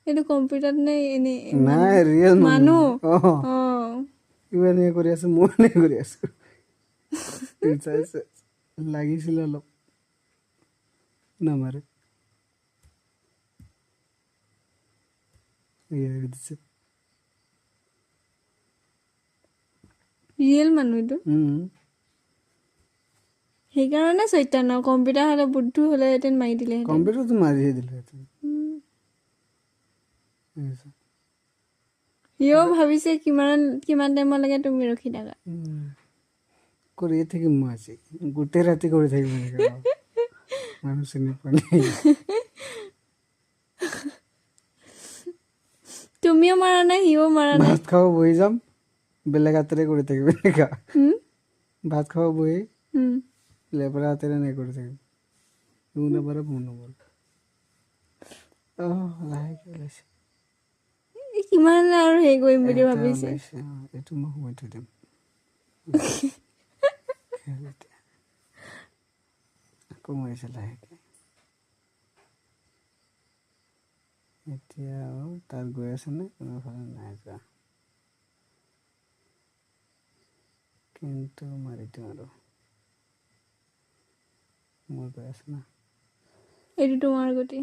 এইটো কম্পিউটাৰত নে এনে নাই ৰিয়েল মানুহ অ কিবা এনেকৈ কৰি আছো মই এনেকৈ কৰি আছো লাগিছিল অলপ নামাৰে দিছে ৰিয়েল মানুহ এইটো সেইকাৰণে চৈতান্য কম্পিউটাৰ হ'লে বুদ্ধু হ'লেহেঁতেন মাৰি দিলেহেঁতেন কম্পিউটাৰটো মাৰিহে দিলেহেঁতেন সিও ভাবিছে কিমান টাইমলৈকে তুমি ৰখি থাকা কৰিয়ে থাকিম মই আজি গোটেই ৰাতি কৰি থাকিম এনেকৈ মানুহ চিনি পোৱা নাই তুমিও মাৰা নাই সিও মাৰা নাই ভাত খাব বহি যাম বেলেগ হাতেৰে কৰি থাকিম এনেকুৱা ভাত খাব বহি লেপৰা হাতেৰে এনেকৈ কৰি থাকিম তোৰ নাপাৰে মোৰ নম্বৰ লাহেকৈ ওলাইছে কিমান আৰু হেৰি কৰিম বুলি ভাবিছে এইটো মই সোমাই থৈ দিম আকৌ মাৰিছে লাহেকৈ এতিয়া আৰু তাত গৈ আছেনে কোনোফালে নাই যোৱা কিন্তু মাৰি দিওঁ আৰু মোৰ গৈ আছে না এইটো তোমাৰ গতি